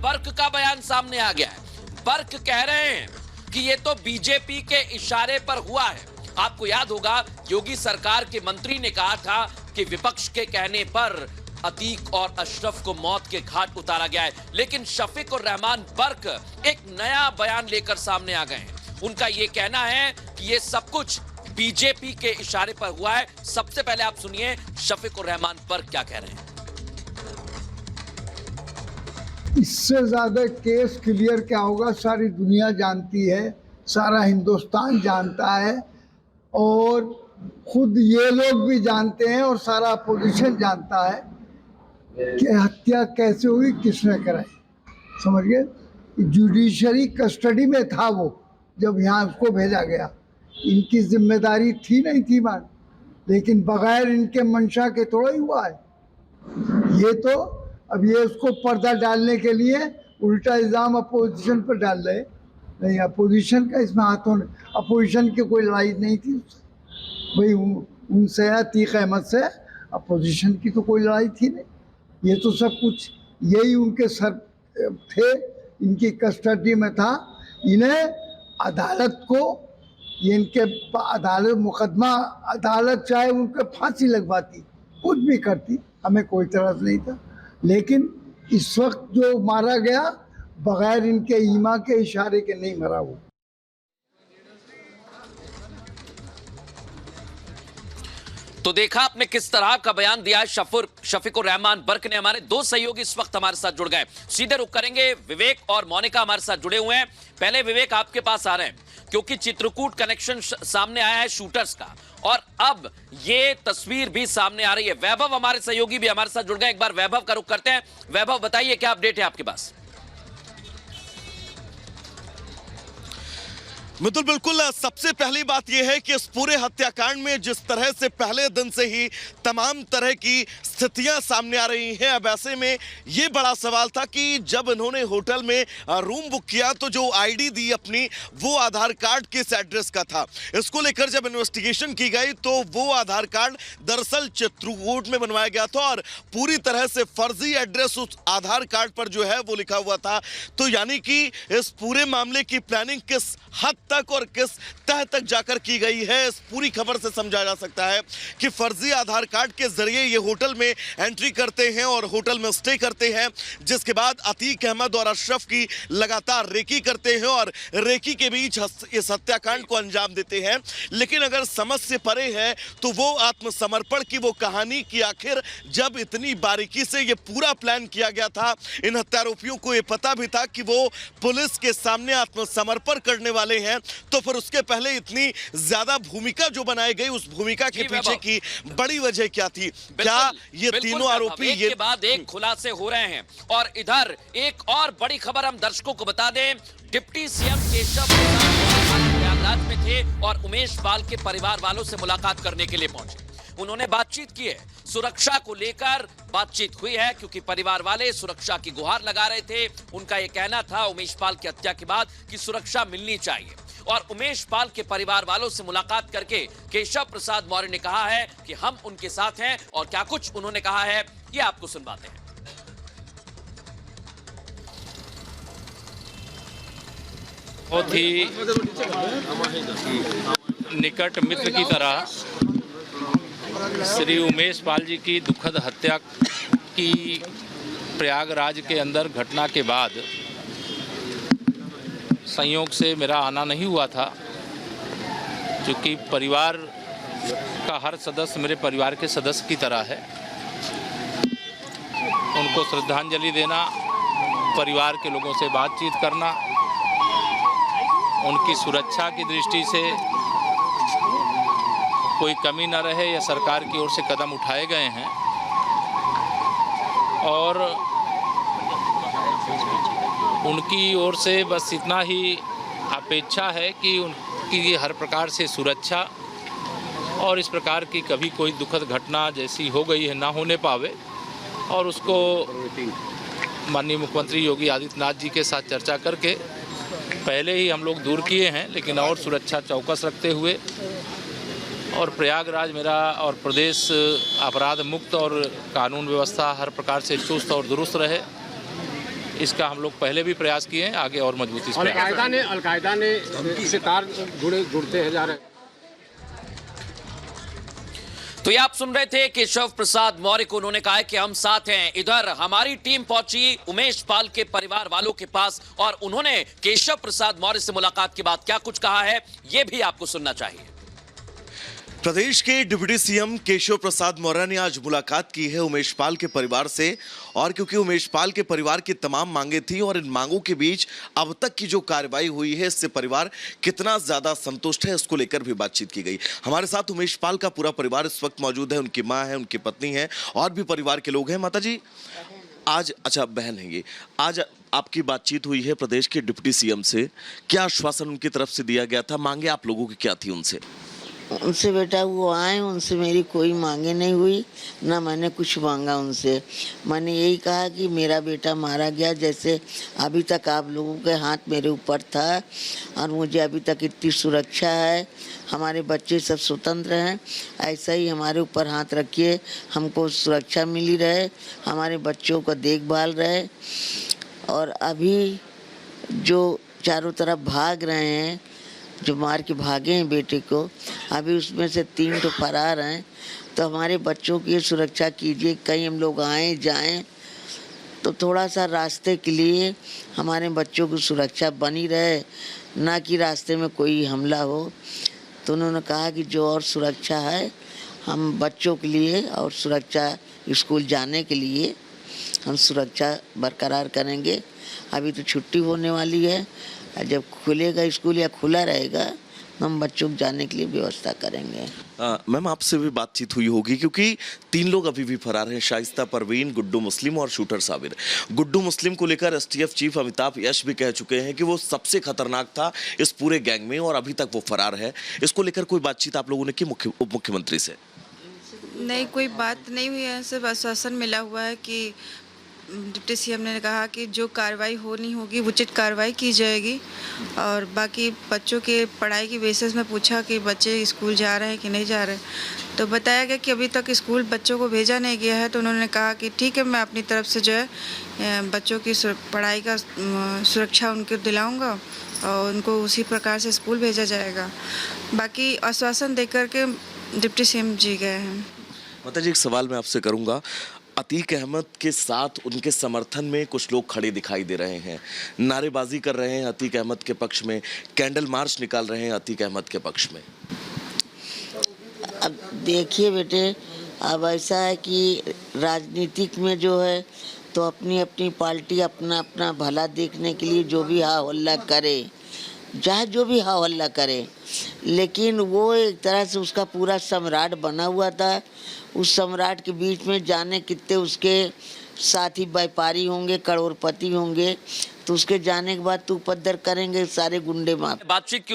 बर्क का बयान सामने आ गया है। बर्क कह रहे हैं कि ये तो बीजेपी के इशारे पर हुआ है। आपको याद होगा योगी सरकार के मंत्री ने कहा था कि विपक्ष के कहने पर अतीक और अशरफ को मौत के घाट उतारा गया है, लेकिन शफीक उर रहमान बर्क एक नया बयान लेकर सामने आ गए हैं। उनका यह कहना है कि यह सब कुछ बीजेपी के इशारे पर हुआ है। सबसे पहले आप सुनिए शफीक उर रहमान बर्क क्या कह रहे हैं। इससे ज्यादा केस क्लियर क्या होगा, सारी दुनिया जानती है, सारा हिंदुस्तान जानता है और खुद ये लोग भी जानते हैं और सारा अपोजिशन जानता है कि हत्या कैसे हुई, किसने कराई। समझ गए? जुडिशरी कस्टडी में था वो जब यहाँ उसको भेजा गया। इनकी जिम्मेदारी थी नहीं थी मान, लेकिन बगैर इनके मंशा के थोड़ा ही हुआ है ये तो। अब ये उसको पर्दा डालने के लिए उल्टा इल्जाम अपोजिशन पर डाल रहे। नहीं, अपोजिशन का इसमें हाथ होने, अपोजिशन की कोई लड़ाई नहीं थी भाई उनसे अतीक अहमद से अपोजिशन की तो कोई लड़ाई थी नहीं। ये तो सब कुछ यही उनके सर थे, इनकी कस्टडी में था। इन्हें अदालत को, ये इनके अदालत मुकदमा, अदालत चाहे उनके फांसी लगवाती, कुछ भी करती, हमें कोई तरस नहीं था। लेकिन इस वक्त जो मारा गया बगैर इनके ईमा के इशारे के नहीं मरा वो। तो देखा आपने किस तरह का बयान दिया है शफीक उर रहमान बर्क ने। हमारे दो सहयोगी इस वक्त हमारे साथ जुड़ गए, सीधे रुक करेंगे। विवेक और मोनिका हमारे साथ जुड़े हुए हैं। पहले विवेक आपके पास आ रहे हैं क्योंकि चित्रकूट कनेक्शन सामने आया है शूटर्स का और अब ये तस्वीर भी सामने आ रही है। वैभव हमारे सहयोगी भी हमारे साथ जुड़ गए, एक बार वैभव का रुख करते हैं। वैभव बताइए क्या अपडेट है आपके पास। मितुल, बिल्कुल सबसे पहली बात यह है कि इस पूरे हत्याकांड में जिस तरह से पहले दिन से ही तमाम तरह की स्थितियां सामने आ रही हैं, अब ऐसे में ये बड़ा सवाल था कि जब इन्होंने होटल में रूम बुक किया तो जो आईडी दी अपनी वो आधार कार्ड किस एड्रेस का था। इसको लेकर जब इन्वेस्टिगेशन की गई तो वो आधार कार्ड दरअसल चित्रकूट में बनवाया गया था और पूरी तरह से फर्जी एड्रेस उस आधार कार्ड पर जो है वो लिखा हुआ था। तो यानी कि इस पूरे मामले की प्लानिंग किस हद तक और किस तह तक जाकर की गई है, इस पूरी खबर से समझा जा सकता है कि फर्जी आधार कार्ड के जरिए ये होटल में एंट्री करते हैं और होटल में स्टे करते हैं, जिसके बाद अतीक अहमद और अशरफ की लगातार रेकी करते हैं और रेकी के बीच इस हत्याकांड को अंजाम देते हैं। लेकिन अगर समझ से परे है तो वो आत्मसमर्पण की वो कहानी की आखिर जब इतनी बारीकी से ये पूरा प्लान किया गया था, इन हत्यारोपियों को ये पता भी था कि वो पुलिस के सामने आत्मसमर्पण करने वाले हैं, तो फिर उसके पहले इतनी ज्यादा भूमिका जो बनाई गई, उस भूमिका के पीछे की बड़ी वजह क्या थी? क्या ये तीनों आरोपी एक के बाद एक खुलासे हो रहे हैं? और इधर एक और बड़ी खबर हम दर्शकों को बता दें, डिप्टी सीएम केशव प्रयागराज में थे और उमेश पाल के परिवार वालों से मुलाकात करने के लिए पहुंचे। उन्होंने बातचीत की है, सुरक्षा को लेकर बातचीत हुई है क्योंकि परिवार वाले सुरक्षा की गुहार लगा रहे थे। उनका यह कहना था उमेश पाल की हत्या के बाद कि सुरक्षा मिलनी चाहिए और उमेश पाल के परिवार वालों से मुलाकात करके केशव प्रसाद मौर्य ने कहा है कि हम उनके साथ हैं और क्या कुछ उन्होंने कहा है ये आपको सुनवाते हैं। बहुत ही निकट मित्र की तरह श्री उमेश पाल जी की दुखद हत्या की प्रयागराज के अंदर घटना के बाद संयोग से मेरा आना नहीं हुआ था, क्योंकि परिवार का हर सदस्य मेरे परिवार के सदस्य की तरह है। उनको श्रद्धांजलि देना, परिवार के लोगों से बातचीत करना, उनकी सुरक्षा की दृष्टि से कोई कमी न रहे या सरकार की ओर से कदम उठाए गए हैं और उनकी ओर से बस इतना ही अपेक्षा है कि उनकी हर प्रकार से सुरक्षा और इस प्रकार की कभी कोई दुखद घटना जैसी हो गई है ना होने पावे और उसको माननीय मुख्यमंत्री योगी आदित्यनाथ जी के साथ चर्चा करके पहले ही हम लोग दूर किए हैं, लेकिन और सुरक्षा चौकस रखते हुए और प्रयागराज मेरा और प्रदेश अपराध मुक्त और कानून व्यवस्था हर प्रकार से चुस्त और दुरुस्त रहे, इसका हम लोग पहले भी प्रयास किए हैं, आगे और मजबूती से अलकायदा ने सितार जुड़ते हैं जा रहे हैं। तो ये आप सुन रहे थे केशव प्रसाद मौर्य को। उन्होंने कहा है कि हम साथ हैं। इधर हमारी टीम पहुंची उमेश पाल के परिवार वालों के पास और उन्होंने केशव प्रसाद मौर्य से मुलाकात के बाद क्या कुछ कहा है, ये भी आपको सुनना चाहिए। प्रदेश के डिप्टी सीएम केशव प्रसाद मौर्य ने आज मुलाकात की है उमेश पाल के परिवार से, और क्योंकि उमेश पाल के परिवार की तमाम मांगे थी और इन मांगों के बीच अब तक की जो कार्रवाई हुई है इससे परिवार कितना ज्यादा संतुष्ट है इसको लेकर भी बातचीत की गई। हमारे साथ उमेश पाल का पूरा परिवार इस वक्त मौजूद है। उनकी मां है, उनकी पत्नी है और भी परिवार के लोग हैं। माता जी आज, अच्छा बहन है ये, आज आपकी बातचीत हुई है प्रदेश के डिप्टी सीएम से, क्या आश्वासन उनकी तरफ से दिया गया था? मांगे आप लोगों की क्या थी उनसे? उनसे बेटा वो आए, उनसे मेरी कोई मांगे नहीं हुई, ना मैंने कुछ मांगा उनसे। मैंने यही कहा कि मेरा बेटा मारा गया, जैसे अभी तक आप लोगों के हाथ मेरे ऊपर था और मुझे अभी तक इतनी सुरक्षा है, हमारे बच्चे सब स्वतंत्र हैं, ऐसा ही हमारे ऊपर हाथ रखिए, हमको सुरक्षा मिली रहे, हमारे बच्चों का देखभाल रहे। और अभी जो चारों तरफ भाग रहे हैं, जो मार के भागे हैं बेटे को, अभी उसमें से 3 तो फरार हैं, तो हमारे बच्चों की सुरक्षा कीजिए। कहीं हम लोग आए जाएं तो थोड़ा सा रास्ते के लिए हमारे बच्चों की सुरक्षा बनी रहे, ना कि रास्ते में कोई हमला हो। तो उन्होंने कहा कि जो और सुरक्षा है हम बच्चों के लिए और सुरक्षा स्कूल जाने के लिए हम सुरक्षा बरकरार करेंगे। अभी तो छुट्टी होने वाली है, जब खुलेगा स्कूल या खुला रहेगा हम बच्चों को जाने के लिए व्यवस्था करेंगे। मैम आपसे भी बातचीत हुई होगी क्योंकि 3 लोग अभी भी फरार हैं, शाइस्ता परवीन, गुड्डू मुस्लिम और शूटर साबिर। गुड्डू मुस्लिम को लेकर एसटीएफ चीफ अमिताभ यश भी कह चुके हैं कि वो सबसे खतरनाक था इस पूरे गैंग में और अभी तक वो फरार है। इसको लेकर कोई बातचीत आप लोगों ने की उप मुख्यमंत्री से? नहीं, कोई बात नहीं हुई है, सिर्फ आश्वासन मिला हुआ है कि डिप्टी सीएम ने कहा कि जो कार्रवाई होनी होगी उचित कार्रवाई की जाएगी। और बाकी बच्चों के पढ़ाई की बेसिस में पूछा कि बच्चे स्कूल जा रहे हैं कि नहीं जा रहे, तो बताया गया कि अभी तक स्कूल बच्चों को भेजा नहीं गया है। तो उन्होंने कहा कि ठीक है, मैं अपनी तरफ से जो है बच्चों की पढ़ाई का सुरक्षा उनको दिलाऊंगा और उनको उसी प्रकार से स्कूल भेजा जाएगा। बाकी आश्वासन देकर के डिप्टी सीएम जी गए हैं। माता जी एक सवाल मैं आपसे करूंगा, अतीक अहमद के साथ उनके समर्थन में कुछ लोग खड़े दिखाई दे रहे हैं, नारेबाजी कर रहे हैं अतीक अहमद के पक्ष में, कैंडल मार्च निकाल रहे हैं अतीक अहमद के पक्ष में। अब देखिए बेटे, अब ऐसा है कि राजनीतिक में जो है तो अपनी अपनी पार्टी अपना अपना भला देखने के लिए जो भी हा हल्ला करे, चाहे जो भी हा हल्ला करे, लेकिन वो एक तरह से उसका पूरा सम्राट बना हुआ था। उस सम्राट के बीच में जाने कितने उसके साथी व्यापारी होंगे, करोड़पति होंगे, तो उसके जाने के बाद तो उपद्रव करेंगे सारे गुंडे मार। बातचीत